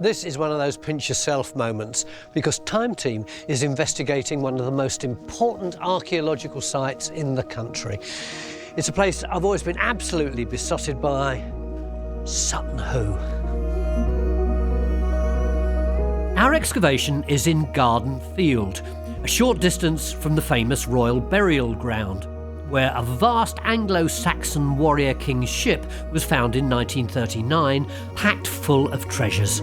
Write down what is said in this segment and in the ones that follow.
This is one of those pinch-yourself moments because Time Team is investigating one of the most important archaeological sites in the country. It's a place I've always been absolutely besotted by, Sutton Hoo. Our excavation is in Garden Field, a short distance from the famous Royal Burial Ground, where a vast Anglo Saxon warrior king's ship was found in 1939, packed full of treasures.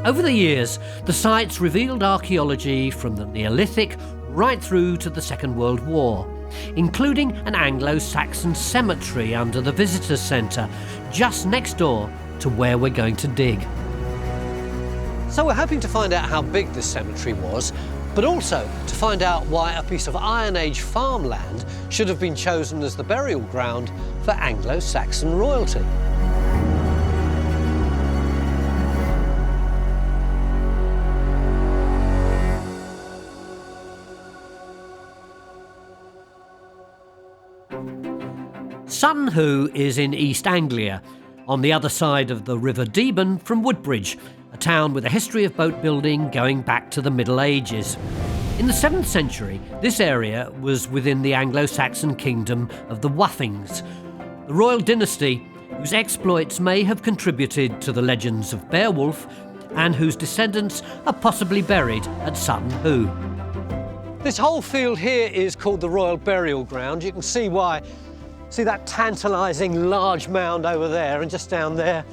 Over the years, the site's revealed archaeology from the Neolithic right through to the Second World War, including an Anglo Saxon cemetery under the Visitor Centre, just next door to where we're going to dig. So we're hoping to find out how big this cemetery was, but also to find out why a piece of Iron Age farmland should have been chosen as the burial ground for Anglo Saxon royalty. Sutton Hoo is in East Anglia, on the other side of the River Deben from Woodbridge, a town with a history of boat building going back to the Middle Ages. In the 7th century, this area was within the Anglo-Saxon kingdom of the Waffings, the royal dynasty whose exploits may have contributed to the legends of Beowulf and whose descendants are possibly buried at Sutton Hoo. This whole field here is called the Royal Burial Ground. You can see why. See that tantalising large mound over there, and just down there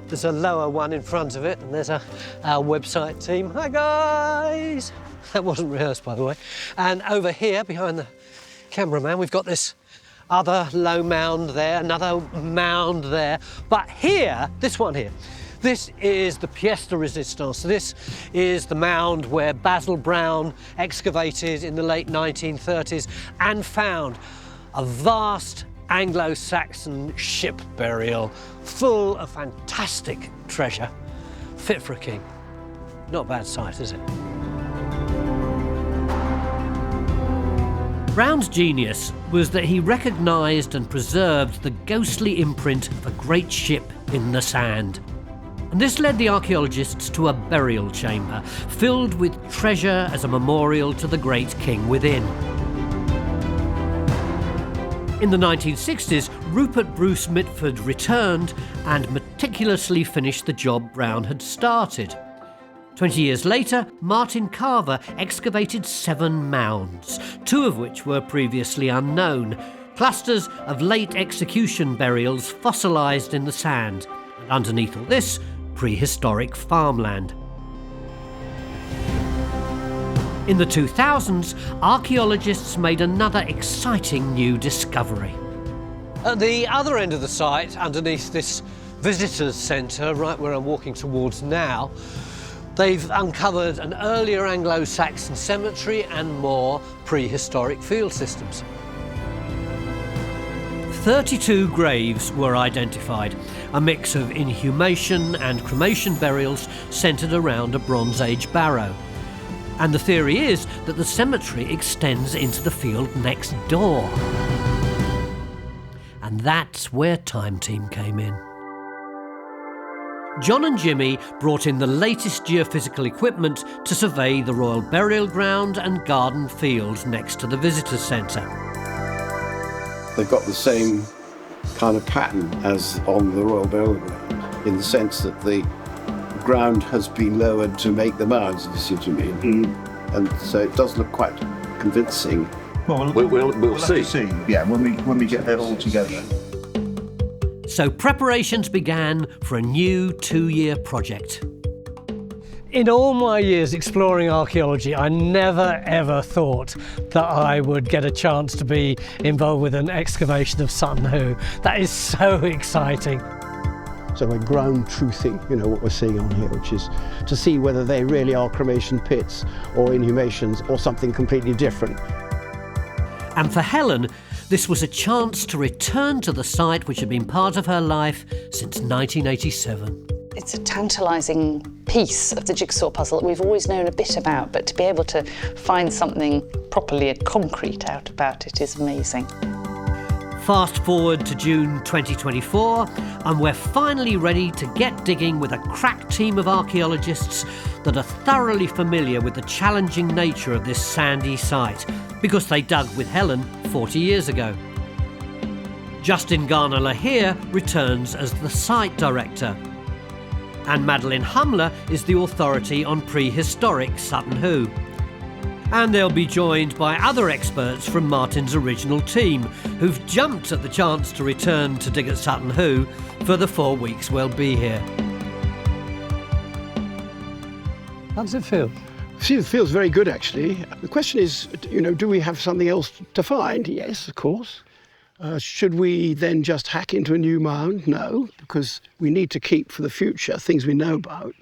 there's a lower one in front of it, and there's our website team. Hi guys! That wasn't rehearsed, by the way. And over here, behind the cameraman, we've got this other low mound there, another mound there. But here, this one here, this is the pièce de résistance. This is the mound where Basil Brown excavated in the late 1930s and found a vast Anglo-Saxon ship burial full of fantastic treasure, fit for a king. Not a bad sight, is it? Brown's genius was that he recognised and preserved the ghostly imprint of a great ship in the sand. And this led the archaeologists to a burial chamber filled with treasure as a memorial to the great king within. In the 1960s, Rupert Bruce Mitford returned and meticulously finished the job Brown had started. 20 years later, Martin Carver excavated 7 mounds, 2 of which were previously unknown, clusters of late execution burials fossilised in the sand, and underneath all this, prehistoric farmland. In the 2000s, archaeologists made another exciting new discovery. At the other end of the site, underneath this visitors centre, right where I'm walking towards now, they've uncovered an earlier Anglo-Saxon cemetery and more prehistoric field systems. 32 graves were identified, a mix of inhumation and cremation burials centred around a Bronze Age barrow. And the theory is that the cemetery extends into the field next door. And that's where Time Team came in. John and Jimmy brought in the latest geophysical equipment to survey the Royal Burial Ground and Garden Field next to the Visitors Centre. They've got the same kind of pattern as on the Royal Burial Ground, in the sense that the ground has been lowered to make the mounds, if you see what I mean. And so it does look quite convincing. Well, we'll see. Yeah, when we get there all together. So preparations began for a new 2-year project. In all my years exploring archaeology, I never ever thought that I would get a chance to be involved with an excavation of Sutton Hoo. That is so exciting. So we're ground truthing, what we're seeing on here, which is to see whether they really are cremation pits or inhumations or something completely different. And for Helen, this was a chance to return to the site which had been part of her life since 1987. It's a tantalising piece of the jigsaw puzzle that we've always known a bit about, but to be able to find something properly concrete out about it is amazing. Fast forward to June 2024, and we're finally ready to get digging with a crack team of archaeologists that are thoroughly familiar with the challenging nature of this sandy site, because they dug with Helen 40 years ago. Justin Garner-Lahire returns as the site director, and Madeline Humler is the authority on prehistoric Sutton Hoo. And they'll be joined by other experts from Martin's original team, who've jumped at the chance to return to dig at Sutton Hoo for the 4 weeks we'll be here. How does it feel? It feels very good, actually. The question is, do we have something else to find? Yes, of course. Should we then just hack into a new mound? No, because we need to keep for the future things we know about.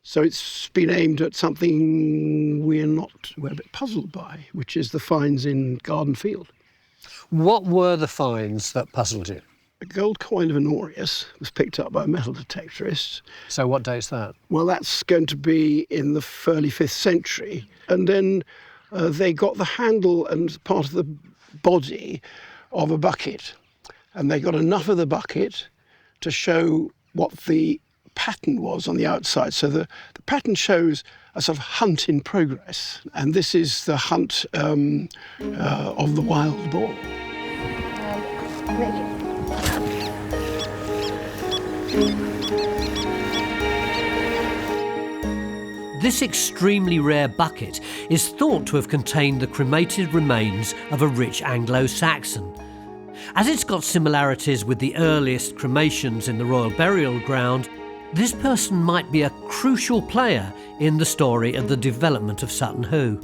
So it's been aimed at something we're a bit puzzled by, which is the finds in Garden Field. What were the finds that puzzled you? A gold coin of Honorius was picked up by a metal detectorist. So what date's that? Well, that's going to be in the early 5th century. And then they got the handle and part of the body of a bucket. And they got enough of the bucket to show what the pattern was on the outside. So the pattern shows a sort of hunt in progress. And this is the hunt of the wild boar. This extremely rare bucket is thought to have contained the cremated remains of a rich Anglo Saxon. As it's got similarities with the earliest cremations in the royal burial ground, this person might be a crucial player in the story of the development of Sutton Hoo.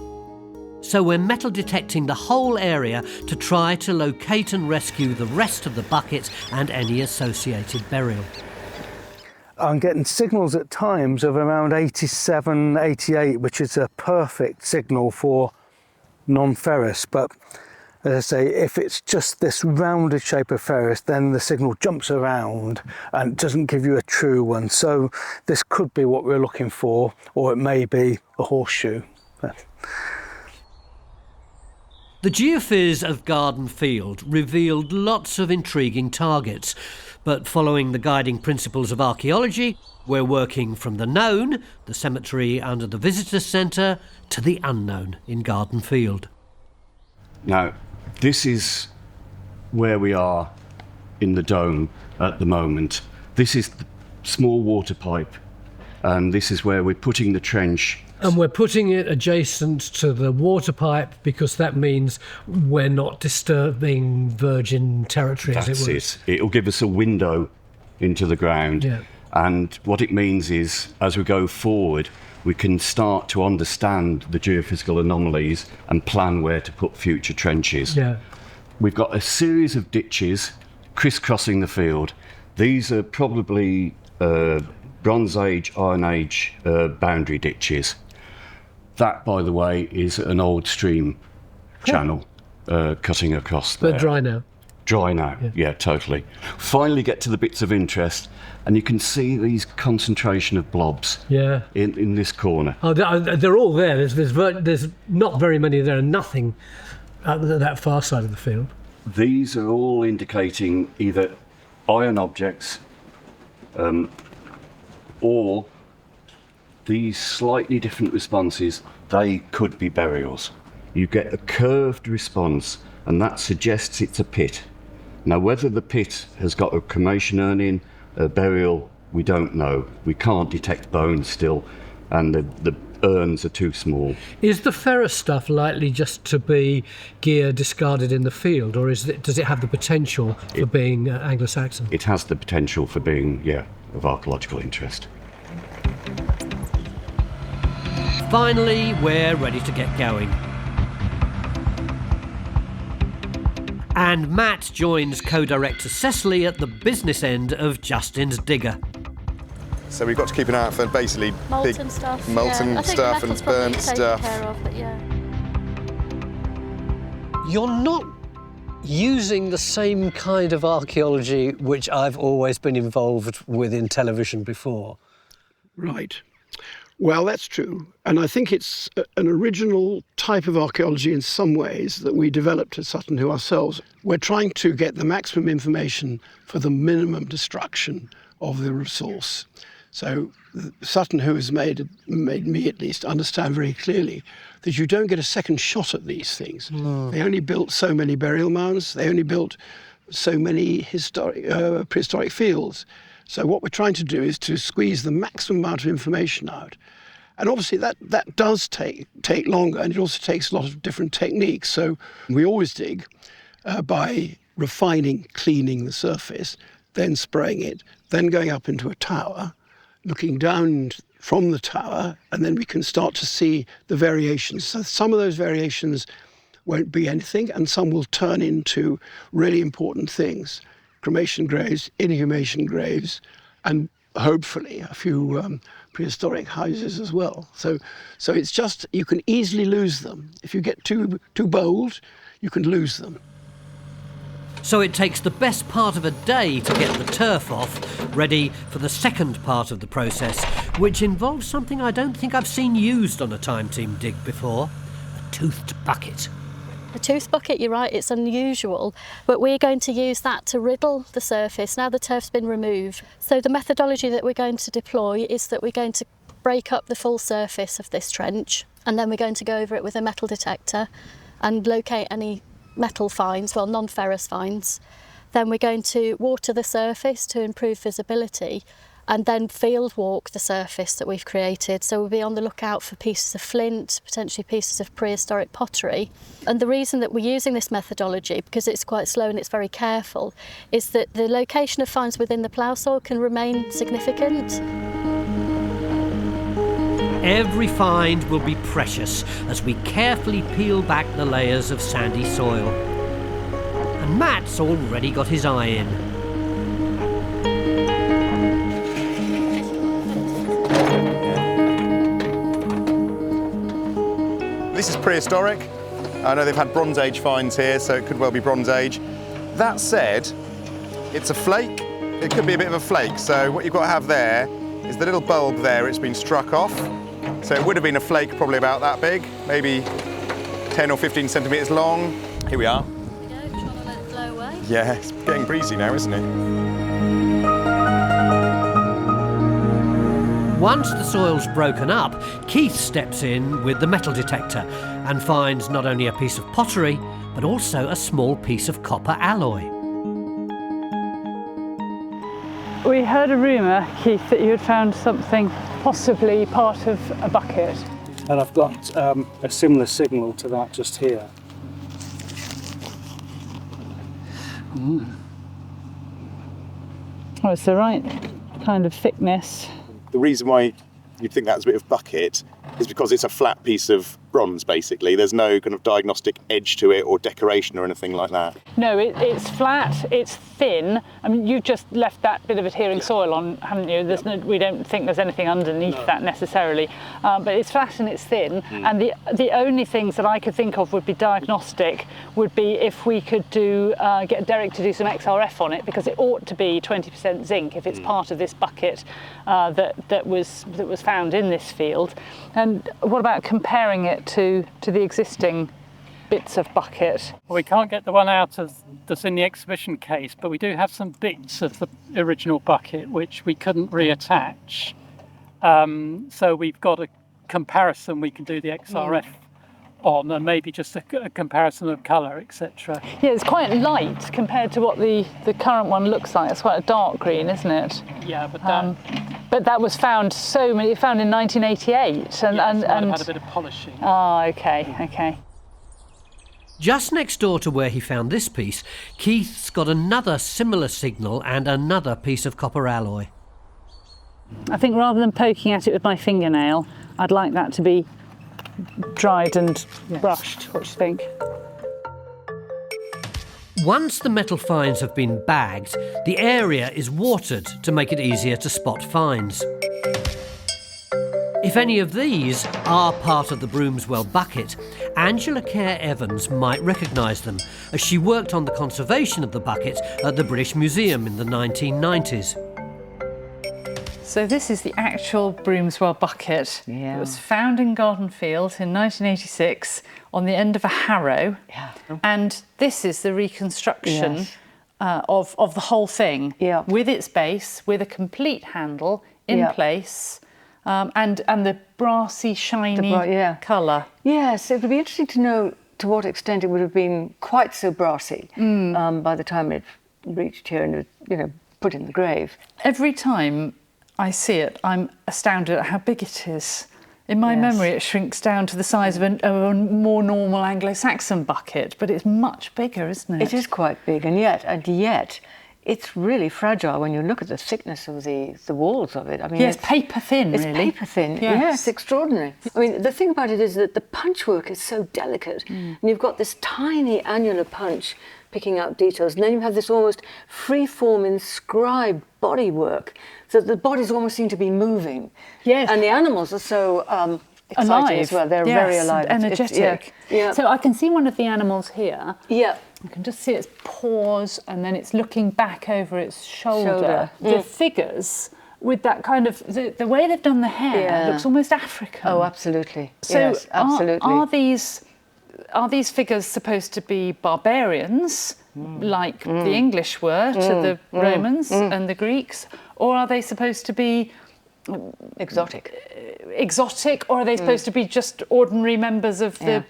So we're metal detecting the whole area to try to locate and rescue the rest of the bucket and any associated burial. I'm getting signals at times of around 87, 88, which is a perfect signal for non-ferrous. But as I say, if it's just this rounded shape of ferrous, then the signal jumps around and doesn't give you a true one. So this could be what we're looking for, or it may be a horseshoe. The Geofizz of Garden Field revealed lots of intriguing targets, but following the guiding principles of archaeology, we're working from the known, the cemetery under the visitor centre, to the unknown in Garden Field. Now, this is where we are in the dome at the moment. This is the small water pipe, and this is where we're putting the trench. And we're putting it adjacent to the water pipe because that means we're not disturbing virgin territory, as it were. That's it. It'll give us a window into the ground. Yeah. And what it means is, as we go forward, we can start to understand the geophysical anomalies and plan where to put future trenches. Yeah. We've got a series of ditches crisscrossing the field. These are probably Bronze Age, Iron Age boundary ditches. That, by the way, is an old stream channel cutting across there. They're dry now. Dry now, yeah, totally. Finally get to the bits of interest, and you can see these concentration of blobs in this corner. Oh, they're all there. There's not very many there, and nothing at that far side of the field. These are all indicating either iron objects or these slightly different responses. They could be burials. You get a curved response, and that suggests it's a pit. Now, whether the pit has got a cremation urn, a burial, we don't know. We can't detect bones still, and the urns are too small. Is the ferrous stuff likely just to be gear discarded in the field, or does it have the potential for being Anglo-Saxon? It has the potential for being, of archaeological interest. Finally, we're ready to get going. And Matt joins co-director Cecily at the business end of Justin's digger. So we've got to keep an eye out for basically molten big stuff, molten stuff and burnt stuff. Care of, but You're not using the same kind of archaeology which I've always been involved with in television before. Right. Well, that's true. And I think it's an original type of archaeology in some ways that we developed at Sutton Hoo ourselves. We're trying to get the maximum information for the minimum destruction of the resource. So Sutton Hoo has made me at least understand very clearly that you don't get a second shot at these things. No. They only built so many burial mounds. They only built so many prehistoric fields. So what we're trying to do is to squeeze the maximum amount of information out. And obviously that does take longer, and it also takes a lot of different techniques. So we always dig by refining, cleaning the surface, then spraying it, then going up into a tower, looking down from the tower, and then we can start to see the variations. So some of those variations won't be anything, and some will turn into really important things. Cremation graves, inhumation graves, and hopefully a few prehistoric houses as well. So it's just, you can easily lose them. If you get too bold, you can lose them. So it takes the best part of a day to get the turf off, ready for the second part of the process, which involves something I don't think I've seen used on a time team dig before, a toothed bucket. A tooth bucket, you're right, it's unusual, but we're going to use that to riddle the surface now the turf's been removed. So the methodology that we're going to deploy is that we're going to break up the full surface of this trench, and then we're going to go over it with a metal detector and locate any metal finds, well, non-ferrous finds. Then we're going to water the surface to improve visibility, and then field walk the surface that we've created. So we'll be on the lookout for pieces of flint, potentially pieces of prehistoric pottery. And the reason that we're using this methodology, because it's quite slow and it's very careful, is that the location of finds within the plough soil can remain significant. Every find will be precious as we carefully peel back the layers of sandy soil. And Matt's already got his eye in. This is prehistoric. I know they've had Bronze Age finds here, so it could well be Bronze Age. That said, it's a flake. It could be a bit of a flake. So what you've got to have there is the little bulb there, it's been struck off. So it would have been a flake probably about that big, maybe 10 or 15 centimetres long. Here we are. There we go, trying to let it blow away. Yeah, it's getting breezy now, isn't it? Once the soil's broken up, Keith steps in with the metal detector and finds not only a piece of pottery, but also a small piece of copper alloy. We heard a rumour, Keith, that you had found something, possibly part of a bucket. And I've got a similar signal to that just here. Oh, it's the right kind of thickness. The reason why you'd think that's a bit of bucket is because it's a flat piece of bronze, basically. There's no kind of diagnostic edge to it or decoration or anything like that. No, it's flat, it's thin. I mean, you've just left that bit of adhering soil on, haven't you? There's no, we don't think there's anything underneath that necessarily. But it's flat and it's thin. And the only things that I could think of would be diagnostic, would be if we could get Derek to do some XRF on it, because it ought to be 20% zinc if it's part of this bucket that was found in this field. And what about comparing it to the existing bits of bucket? Well, we can't get the one out that's in the exhibition case, but we do have some bits of the original bucket which we couldn't reattach. So we've got a comparison we can do the XRF on, and maybe just a comparison of colour, etc. Yeah, it's quite light compared to what the current one looks like. It's quite a dark green, isn't it? Yeah, but that was found found in 1988, and had a bit of polishing. Ah, okay. Just next door to where he found this piece, Keith's got another similar signal and another piece of copper alloy. I think rather than poking at it with my fingernail, I'd like that to be dried and brushed. What do you think? Once the metal finds have been bagged, the area is watered to make it easier to spot finds. If any of these are part of the Broomswell bucket, Angela Kerr Evans might recognise them, as she worked on the conservation of the bucket at the British Museum in the 1990s. So this is the actual Broomswell bucket. Yeah. It was found in Garden Field in 1986 on the end of a harrow. Yeah. And this is the reconstruction Yes. of the whole thing, Yeah. with its base, with a complete handle in Yeah. place, and the brassy, shiny yeah. colour. Yes, it would be interesting to know to what extent it would have been quite so brassy by the time it reached here and, put in the grave. Every time I see it, I'm astounded at how big it is. In my Yes. memory, it shrinks down to the size of a more normal Anglo Saxon bucket, but it's much bigger, isn't it? It is quite big, and yet, it's really fragile when you look at the thickness of the walls of it. I mean, Yes, paper thin, it's really. paper thin. Yes. Yeah, it's extraordinary. I mean, the thing about it is that the punch work is so delicate, and you've got this tiny annular punch picking out details, and then you have this almost free-form inscribed bodywork, so that the bodies almost seem to be moving. Yes. And the animals are so exciting Alive as well. They're yes, very alive. and energetic. Yeah. So I can see one of the animals here. Yeah. I can just see its paws, and then it's looking back over its shoulder. Shoulder. The figures, with that kind of the way they've done the hair, Yeah. looks almost African. Oh, absolutely. So yes, absolutely. are these figures supposed to be barbarians, like the English were to the Romans and the Greeks, or are they supposed to be exotic, or are they supposed to be just ordinary members of the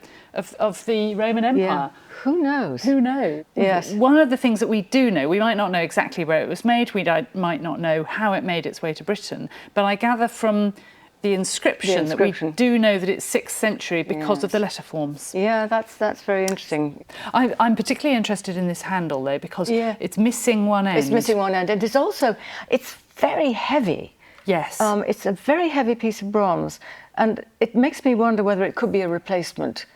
Roman Empire? Yeah. Who knows? Who knows? Yes. One of the things that we do know, we might not know exactly where it was made, might not know how it made its way to Britain, but I gather from the inscription that we do know that it's 6th century because of the letter forms. Yeah, that's very interesting. I'm particularly interested in this handle though, because it's missing one end. It's missing one end, and it's very heavy. Yes. It's a very heavy piece of bronze, and it makes me wonder whether it could be a replacement.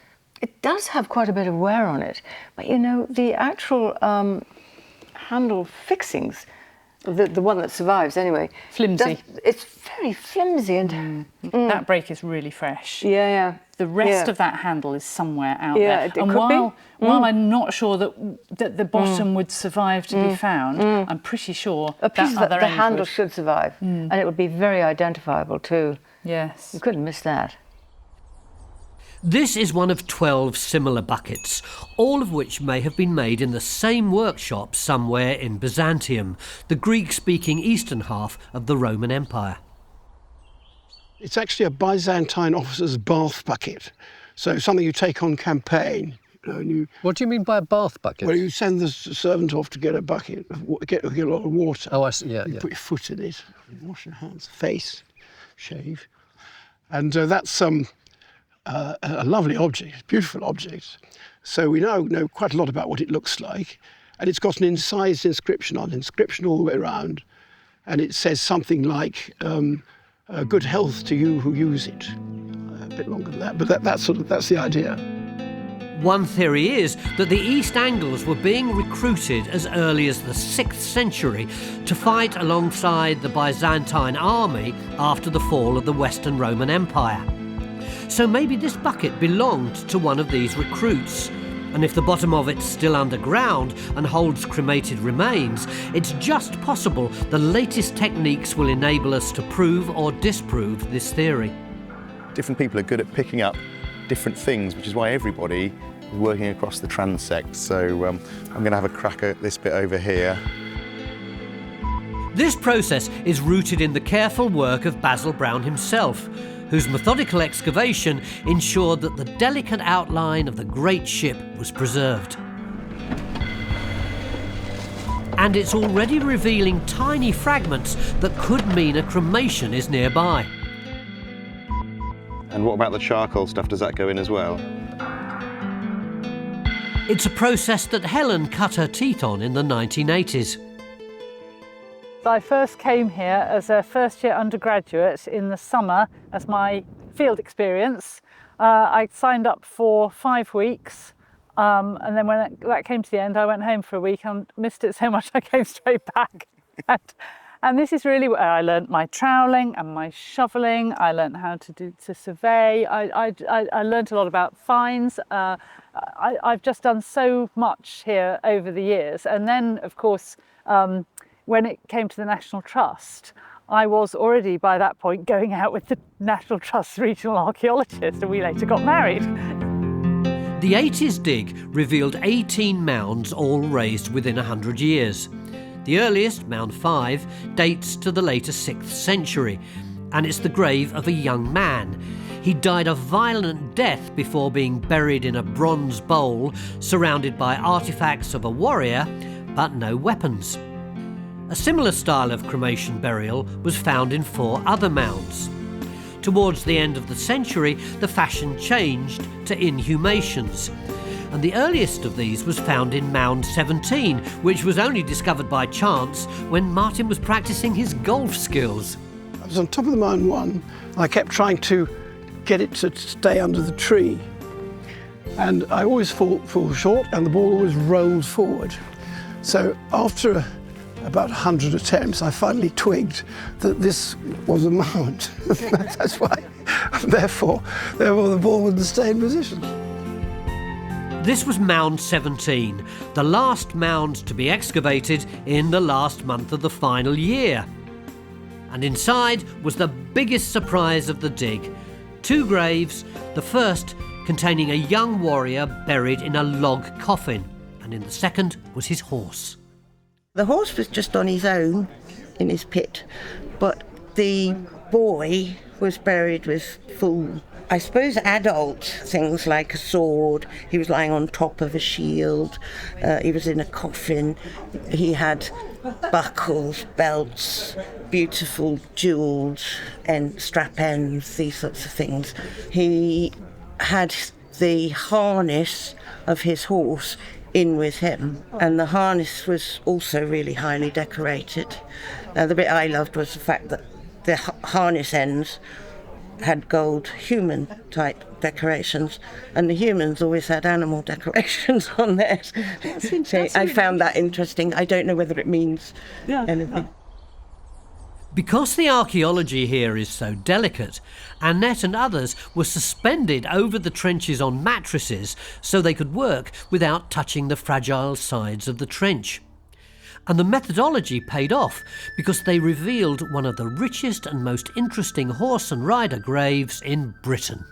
It does have quite a bit of wear on it, but the actual handle fixings, the one that survives anyway. Flimsy. It's very flimsy, and that break is really fresh. Yeah. The rest of that handle is somewhere out Yeah, there. it And could be. while I'm not sure that the bottom would survive to be found, I'm pretty sure a piece that of other the end handle would. should survive, and it would be very identifiable too. Yes. You couldn't miss that. This is one of 12 similar buckets, all of which may have been made in the same workshop somewhere in Byzantium, the Greek-speaking eastern half of the Roman Empire. It's actually a Byzantine officer's bath bucket, so something you take on campaign. What do you mean by a bath bucket? Well, you send the servant off to get a bucket, get a lot of water. Oh, I see. Yeah, you put your foot in it, wash your hands, face, shave, and that's a lovely object, beautiful object. So we now know quite a lot about what it looks like, and it's got an incised inscription all the way around, and it says something like "Good health to you who use it." A bit longer than that, but that's the idea. One theory is that the East Angles were being recruited as early as the 6th century to fight alongside the Byzantine army after the fall of the Western Roman Empire. So maybe this bucket belonged to one of these recruits. And if the bottom of it's still underground and holds cremated remains, it's just possible the latest techniques will enable us to prove or disprove this theory. Different people are good at picking up different things, which is why everybody is working across the transect. So I'm going to have a crack at this bit over here. This process is rooted in the careful work of Basil Brown himself, whose methodical excavation ensured that the delicate outline of the great ship was preserved. And it's already revealing tiny fragments that could mean a cremation is nearby. And what about the charcoal stuff? Does that go in as well? It's a process that Helen cut her teeth on in the 1980s. I first came here as a first-year undergraduate in the summer as my field experience. I signed up for 5 weeks, and then when that came to the end, I went home for a week and missed it so much I came straight back. And this is really where I learnt my troweling and my shoveling. I learnt how to survey. I learnt a lot about finds. I've just done so much here over the years. And then, of course, when it came to the National Trust, I was already by that point going out with the National Trust's regional archaeologist, and we later got married. The 80s dig revealed 18 mounds, all raised within 100 years. The earliest, Mound 5, dates to the later 6th century, and it's the grave of a young man. He died a violent death before being buried in a bronze bowl surrounded by artefacts of a warrior, but no weapons. A similar style of cremation burial was found in 4 other mounds. Towards the end of the century, the fashion changed to inhumations, and the earliest of these was found in Mound 17, which was only discovered by chance when Martin was practicing his golf skills. I was on top of the Mound 1. I kept trying to get it to stay under the tree, and I always fall short, and the ball always rolled forward. So after about 100 attempts, I finally twigged that this was a mound. That's why, therefore the ball would stay in position. This was Mound 17, the last mound to be excavated in the last month of the final year. And inside was the biggest surprise of the dig. 2 graves, the first containing a young warrior buried in a log coffin, and in the second was his horse. The horse was just on his own in his pit, but the boy was buried with full, I suppose, adult things like a sword. He was lying on top of a shield. He was in a coffin. He had buckles, belts, beautiful jewels and strap ends, these sorts of things. He had the harness of his horse in with him, and the harness was also really highly decorated. The bit I loved was the fact that the harness ends had gold human type decorations, and the humans always had animal decorations on theirs. So I found that interesting. I don't know whether it means anything. Because the archaeology here is so delicate, Annette and others were suspended over the trenches on mattresses so they could work without touching the fragile sides of the trench. And the methodology paid off because they revealed one of the richest and most interesting horse and rider graves in Britain.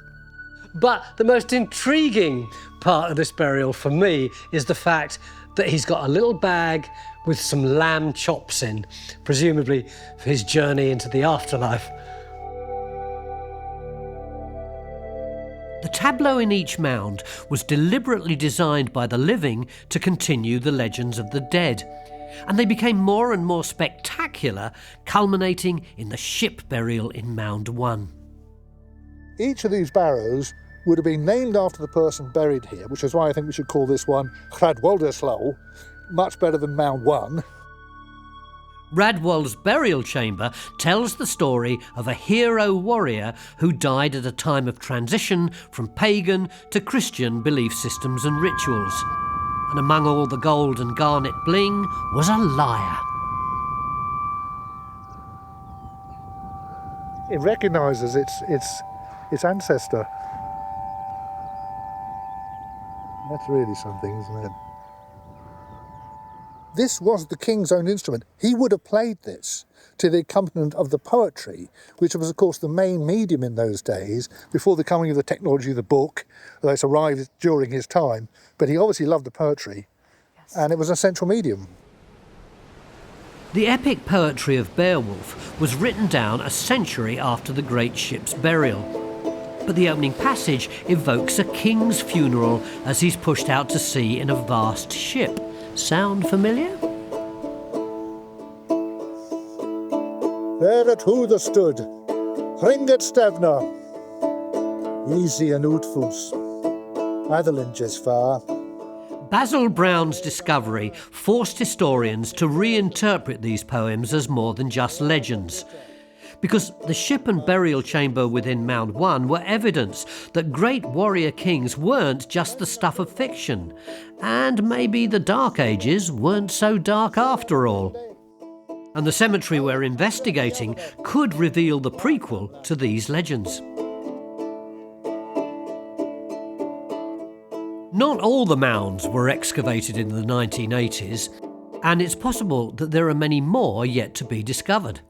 But the most intriguing part of this burial for me is the fact that he's got a little bag with some lamb chops in, presumably for his journey into the afterlife. The tableau in each mound was deliberately designed by the living to continue the legends of the dead, and they became more and more spectacular, culminating in the ship burial in Mound 1. Each of these barrows would have been named after the person buried here, which is why I think we should call this one Radwaldeslow, much better than Mound 1. Radwald's burial chamber tells the story of a hero warrior who died at a time of transition from pagan to Christian belief systems and rituals. And among all the gold and garnet bling was a lyre. It recognises its ancestor. That's really something, isn't it? This was the king's own instrument. He would have played this to the accompaniment of the poetry, which was, of course, the main medium in those days, before the coming of the technology of the book, although it's arrived during his time. But he obviously loved the poetry, and it was a central medium. The epic poetry of Beowulf was written down a century after the great ship's burial. But the opening passage evokes a king's funeral as he's pushed out to sea in a vast ship. Sound familiar? There at Hooder stood, Hringet Stevner, easy and Utfus, Adderlinges far. Basil Brown's discovery forced historians to reinterpret these poems as more than just legends. Because the ship and burial chamber within Mound 1 were evidence that great warrior kings weren't just the stuff of fiction, and maybe the Dark Ages weren't so dark after all. And the cemetery we're investigating could reveal the prequel to these legends. Not all the mounds were excavated in the 1980s, and it's possible that there are many more yet to be discovered.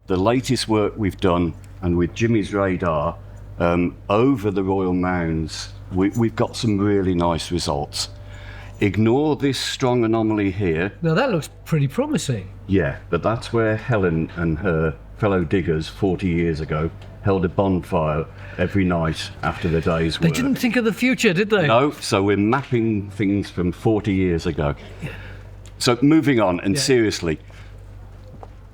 The latest work we've done, and with Jimmy's radar, over the royal mounds, we've got some really nice results. Ignore this strong anomaly here. Now that looks pretty promising. Yeah, but that's where Helen and her fellow diggers 40 years ago held a bonfire every night after the day's work. They didn't think of the future, did they? No, so we're mapping things from 40 years ago. Yeah. So moving on, and seriously,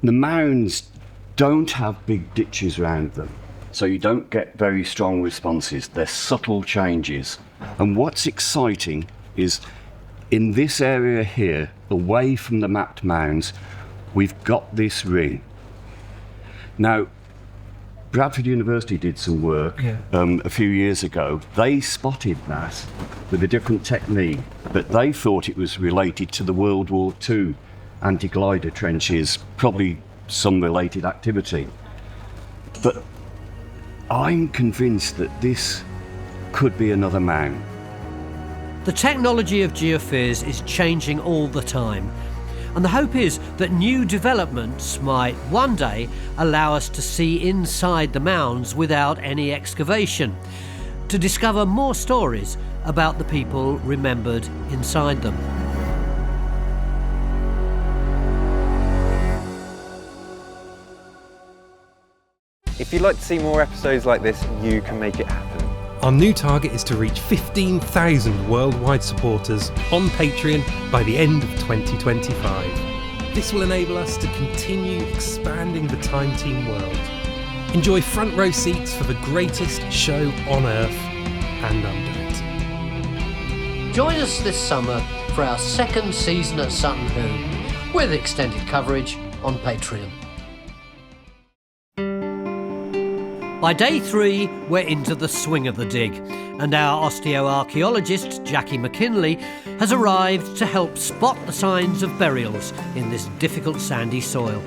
the mounds don't have big ditches around them, so you don't get very strong responses. They're subtle changes. And what's exciting is in this area here, away from the mapped mounds, we've got this ring. Now, Bradford University did some work a few years ago. They spotted that with a different technique, but they thought it was related to the World War II anti-glider trenches, probably some related activity. But I'm convinced that this could be another mound. The technology of Geofizz is changing all the time, and the hope is that new developments might one day allow us to see inside the mounds without any excavation, to discover more stories about the people remembered inside them. If you'd like to see more episodes like this, you can make it happen. Our new target is to reach 15,000 worldwide supporters on Patreon by the end of 2025. This will enable us to continue expanding the Time Team world. Enjoy front row seats for the greatest show on Earth and under it. Join us this summer for our second season at Sutton Hoo, with extended coverage on Patreon. By day 3, we're into the swing of the dig, and our osteoarchaeologist, Jackie McKinley, has arrived to help spot the signs of burials in this difficult sandy soil.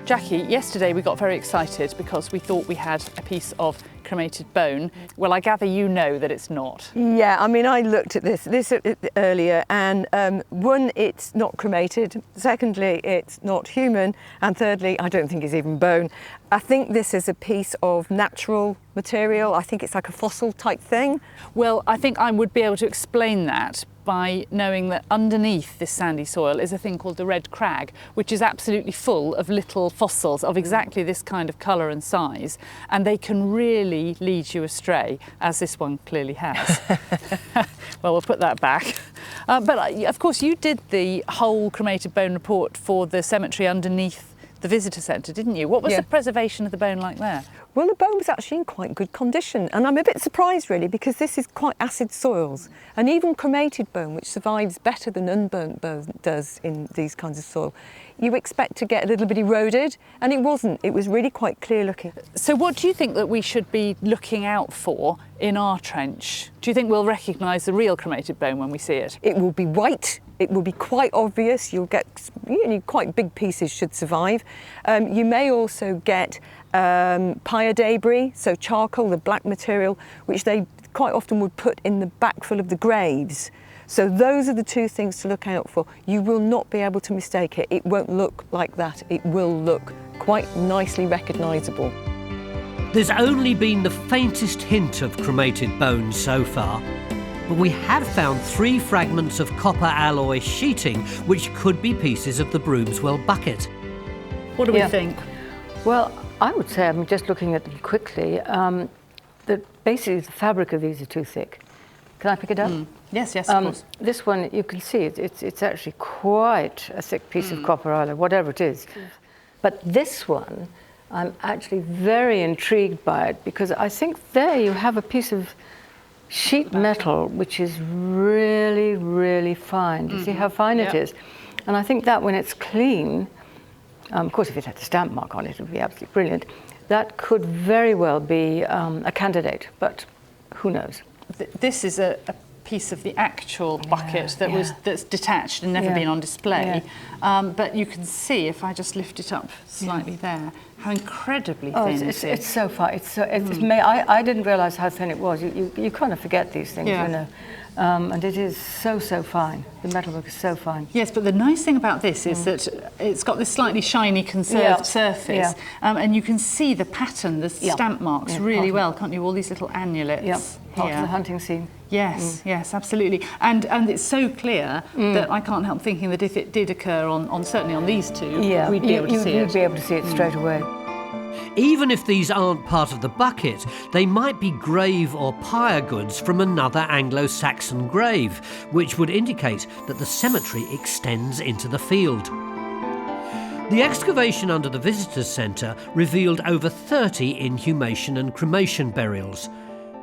Jackie, yesterday we got very excited because we thought we had a piece of cremated bone. Well, I gather you know that it's not. Yeah, I mean, I looked at this earlier, and one, it's not cremated. Secondly, it's not human. And thirdly, I don't think it's even bone. I think this is a piece of natural material. I think it's like a fossil type thing. Well, I think I would be able to explain that by knowing that underneath this sandy soil is a thing called the red crag, which is absolutely full of little fossils of exactly this kind of colour and size, and they can really lead you astray, as this one clearly has. Well, we'll put that back. But of course you did the whole cremated bone report for the cemetery underneath the visitor centre, didn't you? What was the preservation of the bone like there? Well, the bone was actually in quite good condition, and I'm a bit surprised really, because this is quite acid soils, and even cremated bone, which survives better than unburnt bone does in these kinds of soil, you expect to get a little bit eroded, and it wasn't. It was really quite clear looking. So what do you think that we should be looking out for in our trench? Do you think we'll recognise the real cremated bone when we see it? It will be white. It will be quite obvious. You'll get quite big pieces should survive. You may also get pyre debris, so charcoal, the black material, which they quite often would put in the backfill of the graves. So those are the two things to look out for. You will not be able to mistake it. It won't look like that. It will look quite nicely recognisable. There's only been the faintest hint of cremated bones so far, but we have found 3 fragments of copper alloy sheeting, which could be pieces of the Broomswell bucket. What do we think? Well, I would say, I'm just looking at them quickly, that basically the fabric of these are too thick. Can I pick it up? Yes, of course. This one, you can see it's actually quite a thick piece of copper alloy, whatever it is. But this one, I'm actually very intrigued by it, because I think there you have a piece of sheet metal which is really, really fine. Do you see how fine it is? And I think that when it's clean, of course if it had a stamp mark on it, it would be absolutely brilliant. That could very well be a candidate, but who knows? This is a piece of the actual bucket that's detached and never been on display. But you can see, if I just lift it up slightly there, How incredibly Oh, thin it's so fine. I didn't realise how thin it was. You kind of forget these things, you know. And it is so fine. The metalwork is so fine. Yes, but the nice thing about this is that it's got this slightly shiny, conserved surface, and you can see the pattern, the stamp marks really well, can't you? All these little annulets. Yep, part of the hunting scene. Yes, yes, absolutely. And it's so clear that I can't help thinking that if it did occur on certainly on these two, we'd be able to see it. You'd be able to see it straight away. Even if these aren't part of the bucket, they might be grave or pyre goods from another Anglo Saxon grave, which would indicate that the cemetery extends into the field. The excavation under the Visitors Centre revealed over 30 inhumation and cremation burials.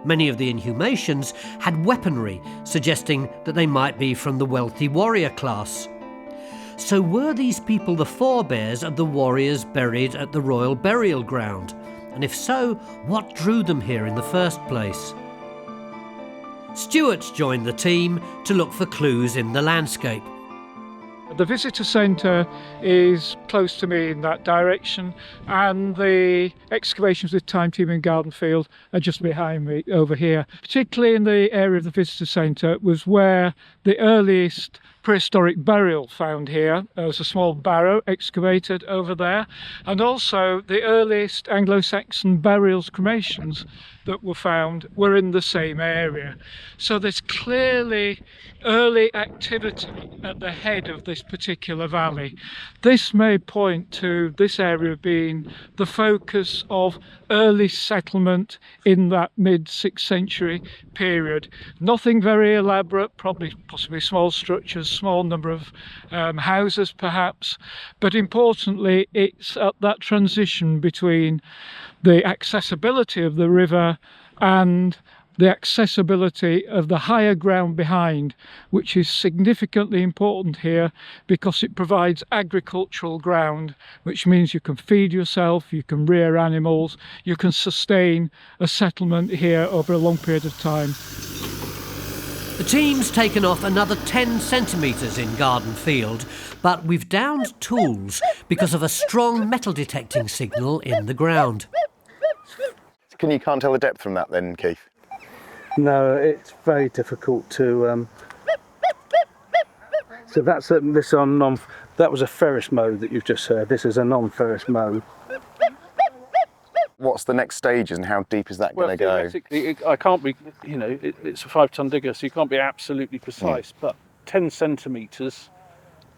Many of the inhumations had weaponry, suggesting that they might be from the wealthy warrior class. So were these people the forebears of the warriors buried at the Royal Burial Ground? And if so, what drew them here in the first place? Stewart joined the team to look for clues in the landscape. The visitor centre is close to me in that direction, and the excavations with Time Team in Garden Field are just behind me over here. Particularly in the area of the visitor centre was where the earliest prehistoric burial found here. There was a small barrow excavated over there, and also the earliest Anglo Saxon burials, cremations, that were found were in the same area. So there's clearly early activity at the head of this particular valley. This may point to this area being the focus of early settlement in that mid-6th century period. Nothing very elaborate, possibly small structures, small number of houses perhaps, but importantly it's at that transition between the accessibility of the river and the accessibility of the higher ground behind, which is significantly important here because it provides agricultural ground, which means you can feed yourself, you can rear animals, you can sustain a settlement here over a long period of time. The team's taken off another 10 centimetres in Garden Field, but we've downed tools because of a strong metal detecting signal in the ground. You can't tell the depth from that then, Keith? No, it's very difficult to... So that's this on non... That was a ferrous mow that you've just heard. This is a non-ferrous mow. What's the next stages and how deep is that going to go? I can't be, it's a 5-ton digger, so you can't be absolutely precise, but 10 centimetres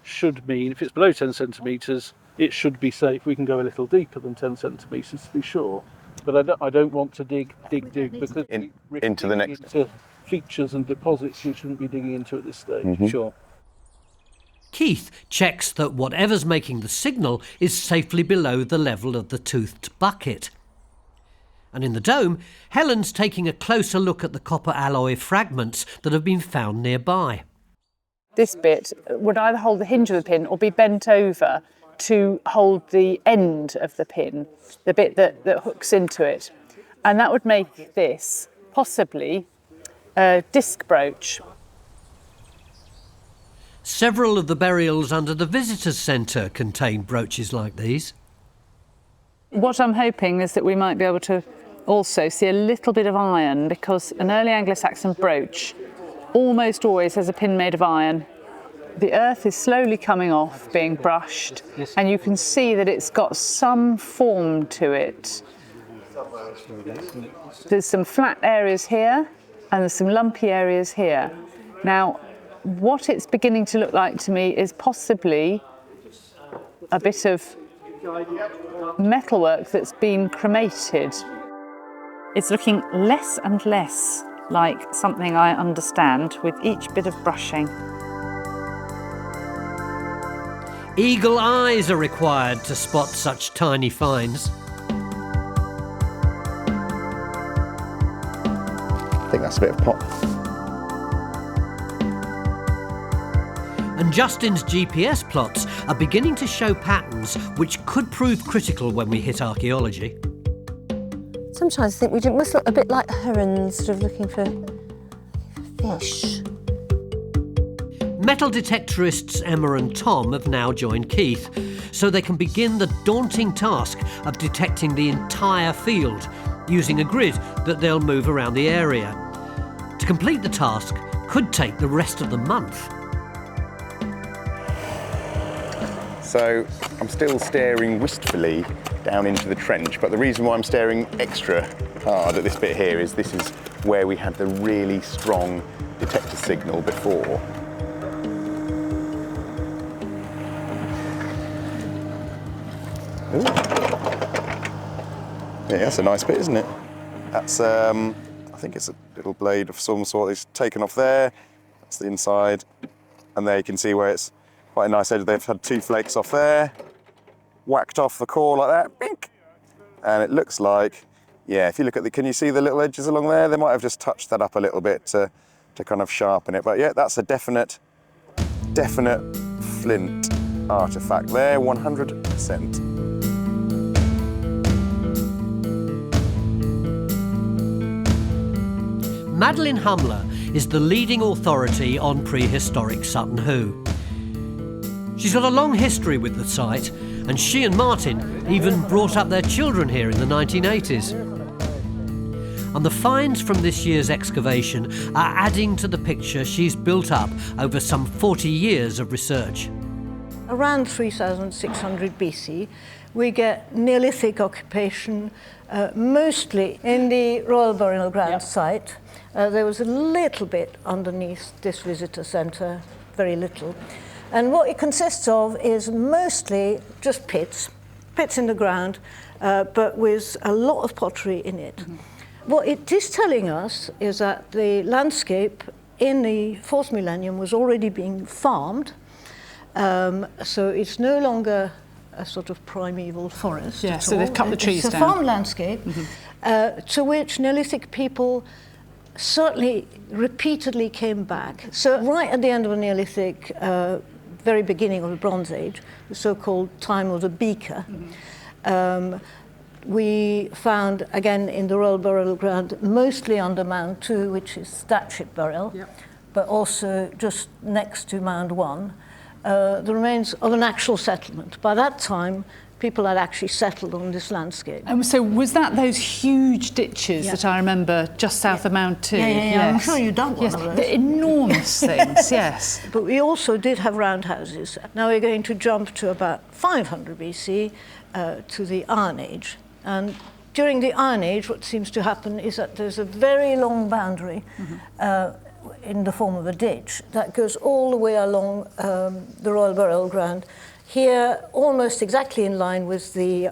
should mean, if it's below 10 centimetres, it should be safe. We can go a little deeper than 10 centimetres to be sure. But I don't want to dig because into the next into features and deposits you shouldn't be digging into at this stage. Mm-hmm. Sure. Keith checks that whatever's making the signal is safely below the level of the toothed bucket. And in the dome, Helen's taking a closer look at the copper alloy fragments that have been found nearby. This bit would either hold the hinge of the pin or be bent over to hold the end of the pin, the bit that hooks into it. And that would make this possibly a disc brooch. Several of the burials under the Visitors Centre contain brooches like these. What I'm hoping is that we might be able to also see a little bit of iron, because an early Anglo-Saxon brooch almost always has a pin made of iron. The earth is slowly coming off, being brushed, and you can see that it's got some form to it. There's some flat areas here, and there's some lumpy areas here. Now, what it's beginning to look like to me is possibly a bit of metalwork that's been cremated. It's looking less and less like something I understand with each bit of brushing. Eagle eyes are required to spot such tiny finds. I think that's a bit of pop. And Justin's GPS plots are beginning to show patterns which could prove critical when we hit archaeology. Sometimes I think we must look a bit like herons, sort of looking for fish. metal detectorists Emma and Tom have now joined Keith, so they can begin the daunting task of detecting the entire field, using a grid that they'll move around the area. To complete the task could take the rest of the month. So I'm still staring wistfully down into the trench, but the reason why I'm staring extra hard at this bit here is this is where we had the really strong detector signal before. Ooh. Yeah, that's a nice bit, isn't it? That's, I think it's a little blade of some sort. It's taken off there. That's the inside. And there you can see where it's quite a nice edge. They've had 2 flakes off there, whacked off the core like that, bink. And it looks like, yeah, if you look at the, can you see the little edges along there? They might have just touched that up a little bit to kind of sharpen it. But yeah, that's a definite flint artifact there, 100%. Madeline Humler is the leading authority on prehistoric Sutton Hoo. She's got a long history with the site, and she and Martin even brought up their children here in the 1980s. And the finds from this year's excavation are adding to the picture she's built up over some 40 years of research. Around 3600 BC, we get Neolithic occupation, mostly in the Royal Burial Ground site. There was a little bit underneath this visitor centre, very little. And what it consists of is mostly just pits in the ground, but with a lot of pottery in it. Mm-hmm. What it is telling us is that the landscape in the 4th millennium was already being farmed, so it's no longer a sort of primeval forest. Yeah, so they've cut the trees down. It's a farm landscape, to which Neolithic people certainly repeatedly came back. So right at the end of the Neolithic, very beginning of the Bronze Age, the so-called time of the beaker, we found, again, in the Royal Burial Ground, mostly under Mound 2, which is statue burial, but also just next to Mound 1, the remains of an actual settlement. By that time, people had actually settled on this landscape. And so was that those huge ditches that I remember just south of Mound 2? Yeah. Yes. I'm sure you dug one of those. The enormous things, yes. But we also did have roundhouses. Now we're going to jump to about 500 BC to the Iron Age. And during the Iron Age, what seems to happen is that there's a very long boundary in the form of a ditch that goes all the way along the Royal Burial Ground. Here, almost exactly in line with the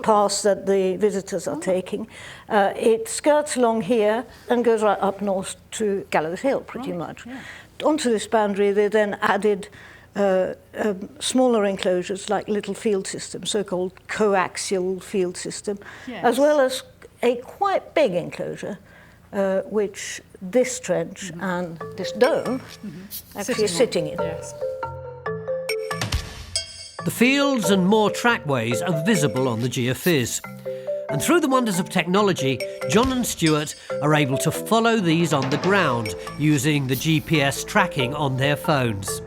paths that the visitors are taking. It skirts along here and goes right up north to Gallows Hill, pretty much. Yeah. Onto this boundary, they then added smaller enclosures like little field systems, so-called coaxial field system, as well as a quite big enclosure, which this trench and this dome actually are sitting in. Yes. The fields and more trackways are visible on the Geofizz. And through the wonders of technology, John and Stewart are able to follow these on the ground using the GPS tracking on their phones.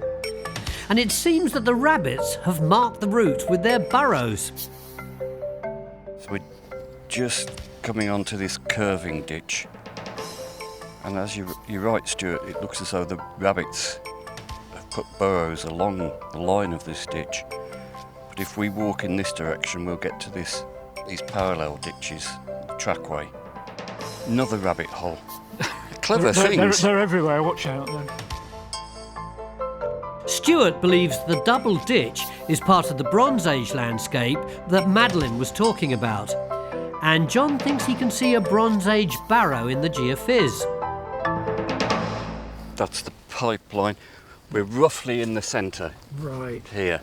And it seems that the rabbits have marked the route with their burrows. So we're just coming onto this curving ditch. And as you're right, Stuart, it looks as though the rabbits have put burrows along the line of this ditch. But if we walk in this direction, we'll get to these parallel ditches, the trackway. Another rabbit hole. Clever things. They're everywhere, watch out then. Stewart believes the double ditch is part of the Bronze Age landscape that Madeline was talking about. And John thinks he can see a Bronze Age barrow in the Geofizz. That's the pipeline. We're roughly in the centre. Right. Here.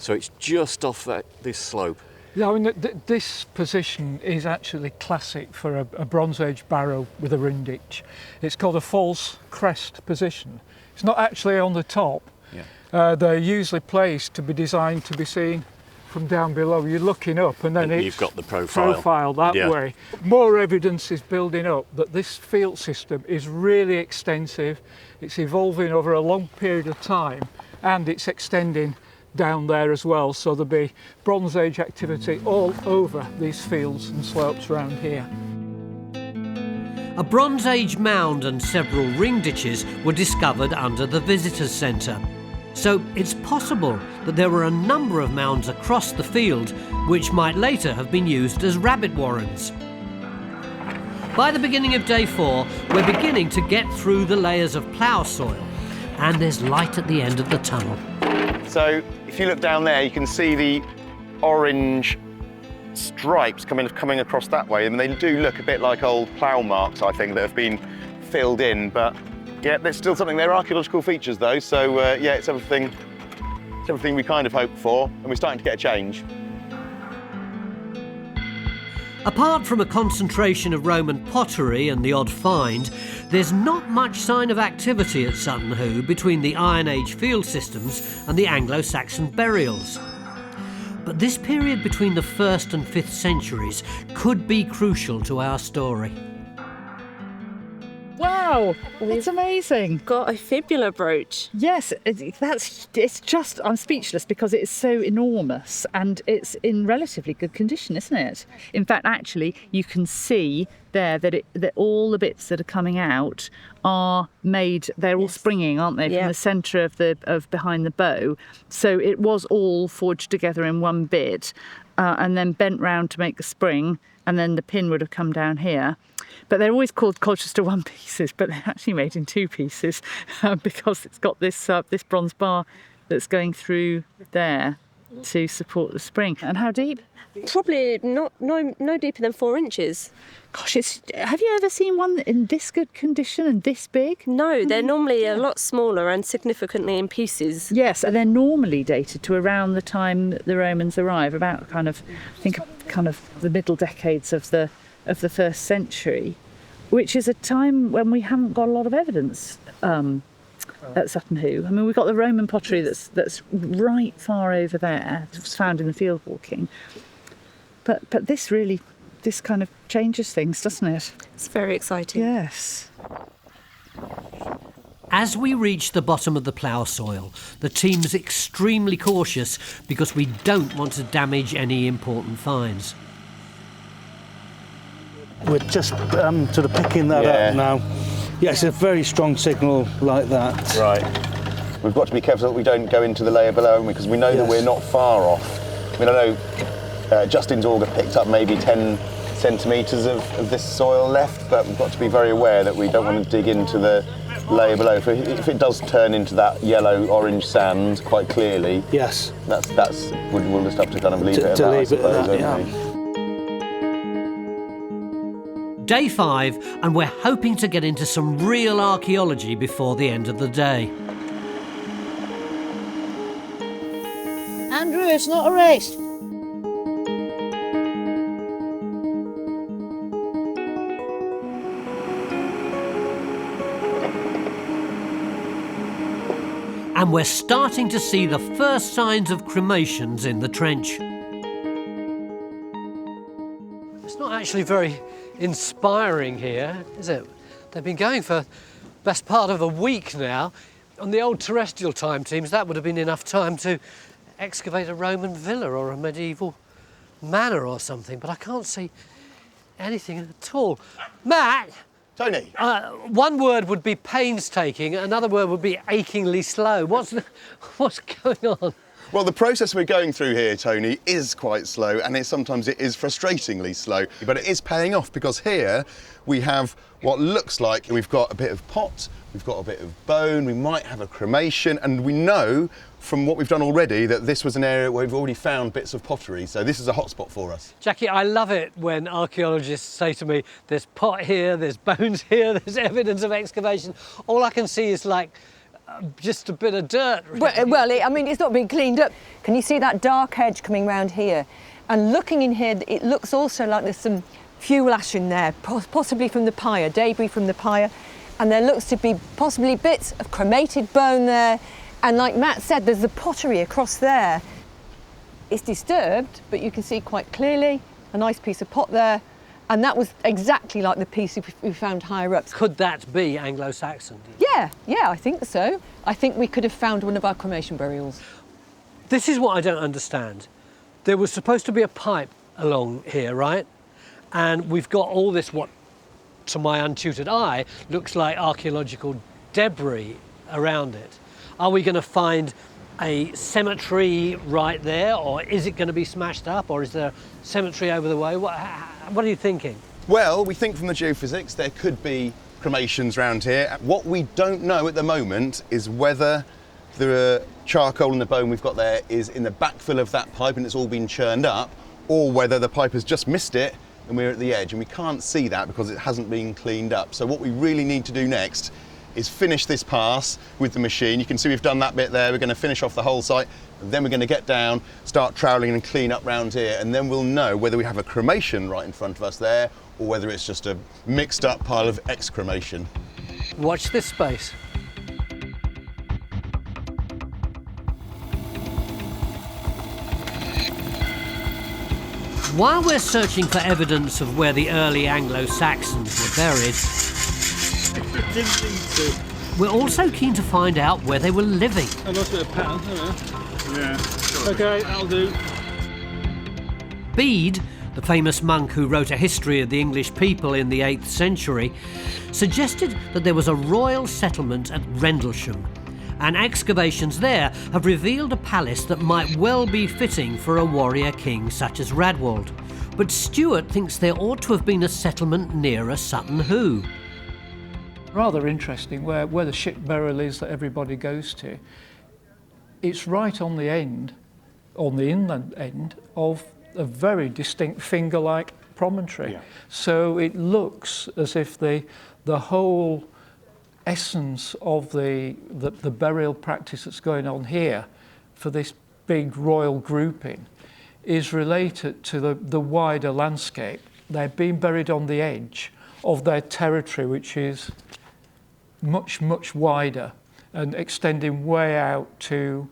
So it's just off this slope. Yeah, I mean, this position is actually classic for a Bronze Age barrow with a ring ditch. It's called a false crest position. It's not actually on the top. Yeah. They're usually placed to be designed to be seen from down below. You're looking up and then You've got the profile. profile that way. More evidence is building up that this field system is really extensive. It's evolving over a long period of time and it's extending down there as well. So there'll be Bronze Age activity all over these fields and slopes around here. A Bronze Age mound and several ring ditches were discovered under the visitors' centre. So it's possible that there were a number of mounds across the field which might later have been used as rabbit warrens. By the beginning of day 4, we're beginning to get through the layers of plough soil, and there's light at the end of the tunnel. So if you look down there, you can see the orange stripes coming across that way, and they do look a bit like old plough marks, I think, that have been filled in, but yeah, there's still something. They're archaeological features though, so yeah, it's everything we kind of hoped for, and we're starting to get a change. Apart from a concentration of Roman pottery and the odd find, there's not much sign of activity at Sutton Hoo between the Iron Age field systems and the Anglo Saxon burials. But this period between the 1st and 5th centuries could be crucial to our story. Wow, it's amazing. Got a fibula brooch. Yes, it's just, I'm speechless because it's so enormous and it's in relatively good condition, isn't it? In fact, actually, you can see there that all the bits that are coming out are made, they're all springing, aren't they, from the centre of behind the bow. So it was all forged together in one bit and then bent round to make a spring, and then the pin would have come down here. But they're always called Colchester 1 pieces, but they're actually made in 2 pieces because it's got this bronze bar that's going through there to support the spring. And how deep? Probably no deeper than 4 inches. Gosh, have you ever seen one in this good condition and this big? No, they're normally a lot smaller and significantly in pieces. Yes, and they're normally dated to around the time that the Romans arrive, about kind of the middle decades of the 1st century, which is a time when we haven't got a lot of evidence at Sutton Hoo. I mean, we've got the Roman pottery that's right far over there. It was found in the field walking. But this kind of changes things, doesn't it? It's very exciting. Yes. As we reach the bottom of the plough soil, the team's extremely cautious because we don't want to damage any important finds. We're just sort of picking that up now. Yeah, it's a very strong signal like that. Right. We've got to be careful that we don't go into the layer below, because we know that we're not far off. I mean, I know Justin's auger picked up maybe 10 centimetres of this soil left, but we've got to be very aware that we don't want to dig into the layer below. If it does turn into that yellow-orange sand quite clearly, yes, we'll just have to kind of leave it at that, I suppose, won't we? Day 5, and we're hoping to get into some real archaeology before the end of the day. Andrew, it's not a race. And we're starting to see the first signs of cremations in the trench. It's not actually very inspiring here, is it? They've been going for the best part of a week now. On the old terrestrial time teams, that would have been enough time to excavate a Roman villa or a medieval manor or something, but I can't see anything at all. Matt! Tony? One word would be painstaking, another word would be achingly slow. What's going on? Well, the process we're going through here, Tony, is quite slow, and sometimes it is frustratingly slow, but it is paying off, because here we have what looks like we've got a bit of pot, we've got a bit of bone, we might have a cremation, and we know from what we've done already that this was an area where we've already found bits of pottery, so this is a hotspot for us. Jackie, I love it when archaeologists say to me, there's pot here, there's bones here, there's evidence of excavation. All I can see is like just a bit of dirt. Really. Well, I mean, it's not been cleaned up. Can you see that dark edge coming round here? And looking in here, it looks also like there's some fuel ash in there, possibly from the pyre, debris from the pyre. And there looks to be possibly bits of cremated bone there. And like Matt said, there's the pottery across there. It's disturbed, but you can see quite clearly a nice piece of pot there. And that was exactly like the piece we found higher up. Could that be Anglo Saxon? Yeah, I think so. I think we could have found one of our cremation burials. This is what I don't understand. There was supposed to be a pipe along here, right? And we've got all this, what to my untutored eye looks like archaeological debris around it. Are we going to find a cemetery right there, or is it going to be smashed up, or is there a cemetery over the way? What are you thinking? Well, we think from the geophysics there could be cremations around here. What we don't know at the moment is whether the charcoal in the bone we've got there is in the backfill of that pipe and it's all been churned up, or whether the pipe has just missed it and we're at the edge, and we can't see that because it hasn't been cleaned up. So what we really need to do next is finish this pass with the machine. You can see we've done that bit there. We're going to finish off the whole site, and then we're going to get down, start troweling and clean up round here, and then we'll know whether we have a cremation right in front of us there, or whether it's just a mixed up pile of excremation. Watch this space. While we're searching for evidence of where the early Anglo-Saxons were buried, we're also keen to find out where they were living. I lost a bit of pattern, yeah. Okay, that'll do. Bede, the famous monk who wrote a history of the English people in the 8th century, suggested that there was a royal settlement at Rendlesham, and excavations there have revealed a palace that might well be fitting for a warrior king such as Radwald. But Stewart thinks there ought to have been a settlement nearer Sutton Hoo. Rather interesting where the ship burial is that everybody goes to. It's right on the end, on the inland end, of a very distinct finger-like promontory. Yeah. So it looks as if the whole essence of the burial practice that's going on here for this big royal grouping is related to the wider landscape. They're being buried on the edge of their territory, which is much, much wider and extending way out to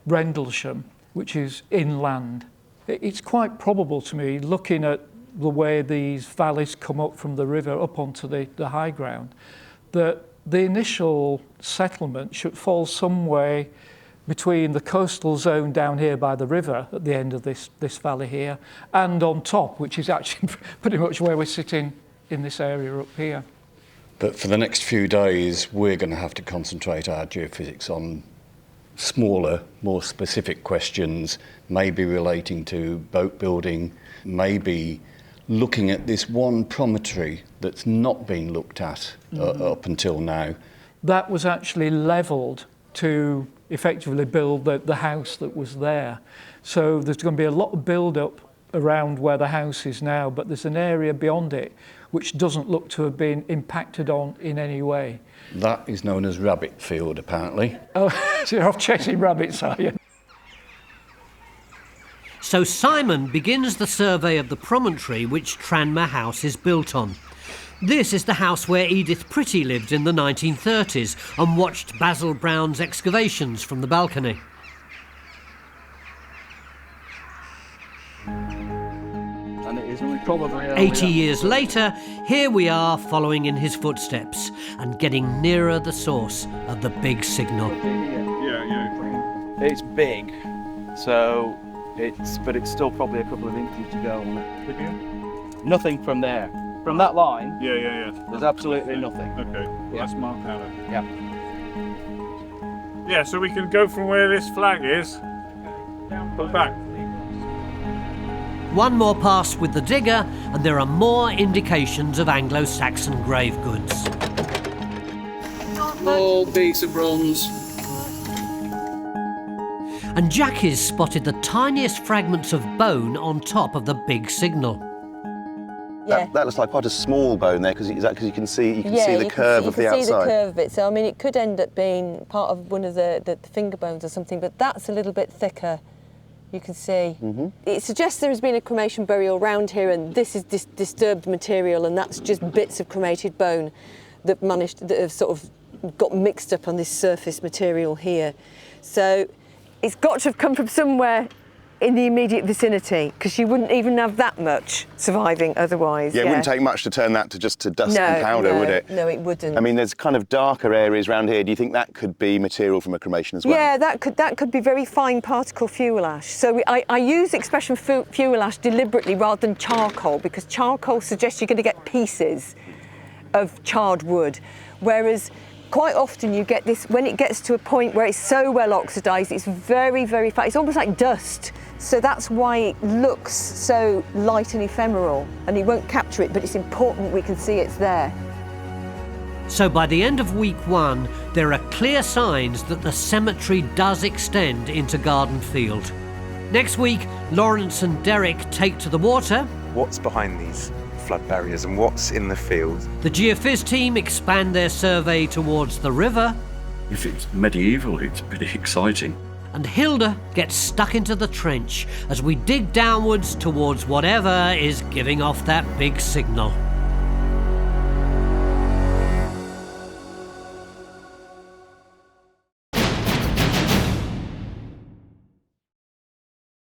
Rendlesham, which is inland. It's quite probable to me, looking at the way these valleys come up from the river up onto the high ground, that the initial settlement should fall some way between the coastal zone down here by the river at the end of this valley here and on top, which is actually pretty much where we're sitting in this area up here. But for the next few days, we're going to have to concentrate our geophysics on smaller, more specific questions, maybe relating to boat building, maybe looking at this one promontory that's not been looked at up until now. That was actually levelled to effectively build the house that was there. So there's going to be a lot of build-up around where the house is now, but there's an area beyond it which doesn't look to have been impacted on in any way. That is known as Rabbit Field, apparently. Oh, so you're off chasing rabbits, are you? So Simon begins the survey of the promontory which Tranmere House is built on. This is the house where Edith Pretty lived in the 1930s and watched Basil Brown's excavations from the balcony. And it is probably 80 years later, here we are following in his footsteps and getting nearer the source of the big signal. Yeah. It's big, so but it's still probably a couple of inches to go on it. Nothing from there. From that line, yeah. There's absolutely nothing. Okay, well, Yeah. that's marked out. Yeah. Yeah, so we can go from where this flag is, put back. One more pass with the digger and there are more indications of Anglo-Saxon grave goods. Small piece of bronze. And Jackie's spotted the tiniest fragments of bone on top of the big signal. Yeah. That looks like quite a small bone there because you can see the curve of the outside. You can see the curve of it. So I mean, it could end up being part of one of the finger bones or something, but that's a little bit thicker. You can see. Mm-hmm. It suggests there has been a cremation burial around here, and this is disturbed material, and that's just bits of cremated bone that have sort of got mixed up on this surface material here. So it's got to have come from somewhere in the immediate vicinity, because you wouldn't even have that much surviving otherwise. Yeah, it wouldn't take much to turn that to just to dust and powder, would it? No, it wouldn't. I mean, there's kind of darker areas around here. Do you think that could be material from a cremation as well? Yeah, that could be very fine particle fuel ash. So I use the expression fuel ash deliberately rather than charcoal, because charcoal suggests you're going to get pieces of charred wood, whereas quite often you get this, when it gets to a point where it's so well oxidised, it's very, very fat. It's almost like dust. So that's why it looks so light and ephemeral, and you won't capture it, but it's important we can see it's there. So by the end of week 1, there are clear signs that the cemetery does extend into Garden Field. Next week, Lawrence and Derek take to the water. What's behind these flood barriers and what's in the field? The Geofizz team expand their survey towards the river. If it's medieval, it's pretty exciting. And Hilda gets stuck into the trench as we dig downwards towards whatever is giving off that big signal.